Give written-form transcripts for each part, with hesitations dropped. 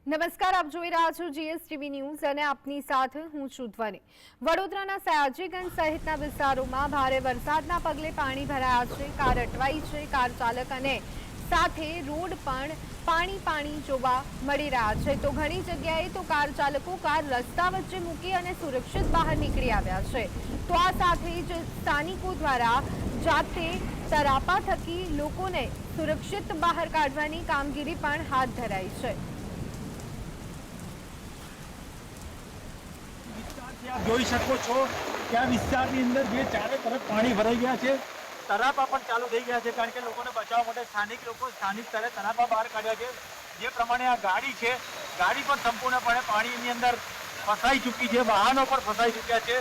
નમસ્કાર, આપ જોઈ રહ્યા છો જીએસટીવી ન્યૂઝ અને આપની સાથે હું છું ધ્વનિ। વડોદરાના સયાજીગંજ સહિતના વિસ્તારોમાં ભારે વરસાદના પગલે પાણી ભરાયા છે। કાર અટવાઈ છે। કાર ચાલક અને સાથે રોડ પણ પાણી જોવા મળી રહ્યા છે। તો ઘણી જગ્યાએ તો કાર ચાલકો કાર રસ્તા વચ્ચે મૂકી અને સુરક્ષિત બહાર નીકળી આવ્યા છે। તો આ સાથે જ સ્થાનિકો દ્વારા જાતે તરાપા થકી લોકોને સુરક્ષિત બહાર કાઢવાની કામગીરી પણ હાથ ધરાઈ છે। आप જોઈ શકો છો કે આ વિસ્તારની અંદર જે ચારે તરફ પાણી ભરાઈ ગયા છે, તરાપા પણ ચાલુ થઈ ગયા છે કારણ કે લોકોને બચાવવા માટે સ્થાનિક સ્તરે તરાપા બહાર કાઢ્યા છે। જે પ્રમાણે આ ગાડી છે, ગાડી પણ સંપૂર્ણપણે પાણીની અંદર ફસાઈ ચૂકી છે, વાહનો પણ ફસાઈ ચૂક્યા છે।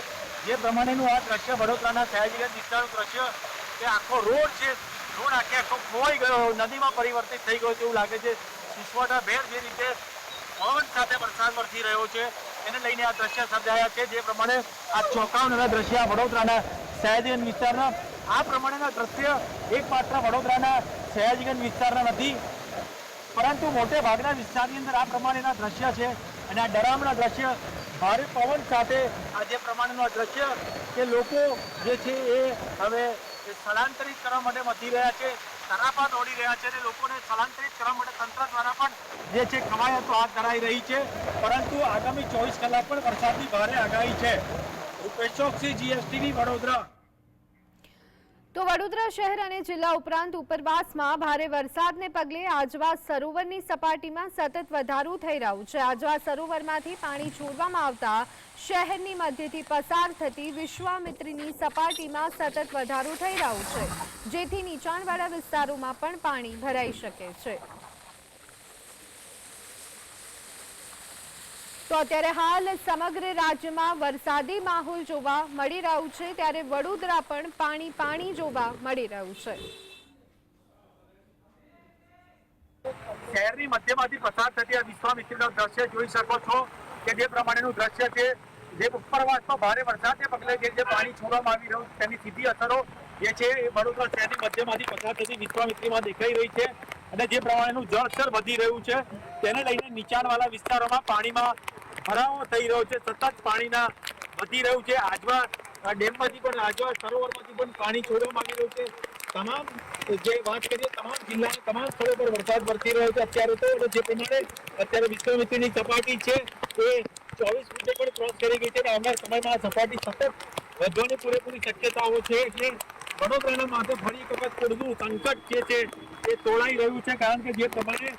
જે પ્રમાણેનું આ દ્રશ્ય વડોદરાના સયાજીગંજ વિસ્તારનું દ્રશ્ય કે આખો રોડ છે, રોડ આખો ખોવાઈ ગયો, નદીમાં પરિવર્તિત થઈ ગયો તેવું લાગે છે। સિસવાટા ભેર જે રીતે પવન સાથે વરસાદ વરસી રહ્યો છે એને લઈને આ દ્રશ્ય સર્જાયા છે। જે પ્રમાણે આ ચોંકાવનારા દ્રશ્ય વડોદરાના સયાજીગંજ વિસ્તારના આ પ્રમાણેના દ્રશ્ય એકમાત્ર વડોદરાના સયાજીગંજ વિસ્તારના નથી, પરંતુ મોટે ભાગના વિસ્તારની અંદર આ પ્રમાણેના દ્રશ્ય છે। અને આ ડરામણા દ્રશ્ય ભારે પવન સાથે આ જે પ્રમાણેનું આ દ્રશ્ય કે લોકો જે છે એ હવે સ્થળાંતરિત કરવા માટે વધી રહ્યા છે, તરાપા દોડી રહ્યા છે અને લોકોને સ્થળાંતરિત કરવા માટે તંત્ર દ્વારા પણ જે છે કવાયતો હાથ ધરાઈ રહી છે। પરંતુ આગામી 24 કલાક પણ વરસાદની ભારે આગાહી છે। રૂપેશ ચોકસી, જીએસટીવી, વડોદરા। તો વડોદરા શહેર અને જિલ્લા ઉપરાંત ઉપરવાસમાં ભારે વરસાદને પગલે આજવા સરોવરની સપાટીમાં સતત વધારો થઈ રહ્યો છે। આજવા સરોવરમાંથી પાણી છોડવામાં આવતા શહેરની મધ્યથી પસાર થતી વિશ્વામિત્રીની સપાટીમાં સતત વધારો થઈ રહ્યો છે, જેથી નીચાણવાળા વિસ્તારોમાં પણ પાણી ભરાઈ શકે છે। તો અત્યારે હાલ સમગ્ર રાજ્યમાં વરસાદી માહોલ જોવા મળી રહ્યું છે, ત્યારે વડોદરા પણ પાણી જોવા મળી રહ્યું છે। શહેરની મધ્યમાંથી પસાર થતી આ વિશ્વામિત્રીનું દ્રશ્ય જોઈ શકો છો કે જે પ્રમાણેનું દ્રશ્ય છે। જે ઉપરવાસમાં ભારે વરસાદને પગલે જે પાણી છોડવામાં આવી રહ્યું છે તેની સીધી અસરો જે છે એ વડોદરા શહેરની મધ્યમાંથી પસાર થતી વિશ્વામિત્રીમાં દેખાઈ રહી છે। અને જે પ્રમાણેનું જળસ્તર વધી રહ્યું છે તેને લઈને નીચાણવાળા વિસ્તારોમાં પાણીમાં ભરાવો થઈ રહ્યો છે, સતત પાણીના વધી રહ્યું છે। આજવા ડેમમાંથી પણ, આજવા સરોવરમાંથી પણ પાણી છોડવામાં આવી રહ્યું છે। તમામ જે વાત કરીએ તમામ જિલ્લાના તમામ સ્થળો પર વરસાદ વરસી રહ્યો છે અત્યારે તો, જે પ્રમાણે અત્યારે વિશ્વામિત્રીની સપાટી છે એ 24 ફૂટે પણ ક્રોસ કરી ગઈ છે। આવનાર સમયમાં આ સપાટી સતત વધવાની પૂરેપૂરી શક્યતાઓ છે। એટલે વડોદરાના માથે ફરી એક વખત પૂરનું સંકટ જે છે એ તોળાઈ રહ્યું છે, કારણ કે જે પ્રમાણે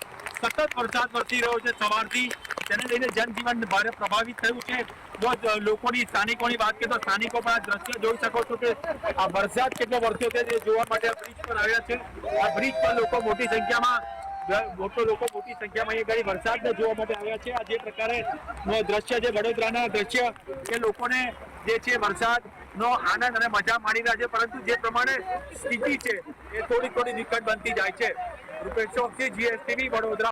સતત વરસાદ વરસી રહ્યો છે સવારથી, તેને લઈને જનજીવન ભારે પ્રભાવિત થયું છે। જો લોકોની, સ્થાનિકોની વાત કરીએ તો સ્થાનિકો પણ આ દ્રશ્ય જોઈ શકો છો કે આ વરસાદ કેટલો વરસ્યો છે તે જોવા માટે આ બ્રિજ પર આવ્યા છે। આ બ્રિજ પર લોકો મોટી સંખ્યામાં અહીં વરસાદને જોવા માટે આવ્યા છે। આ જે પ્રકારે દ્રશ્ય છે વડોદરાના દ્રશ્ય કે લોકોને જે છે વરસાદનો આનંદ અને મજા માણી રહ્યા છે, પરંતુ જે પ્રમાણે સ્થિતિ છે એ થોડી વિકટ બનતી જાય છે। રૂપેશ ચોકસી, જીએસટીવી, વડોદરા।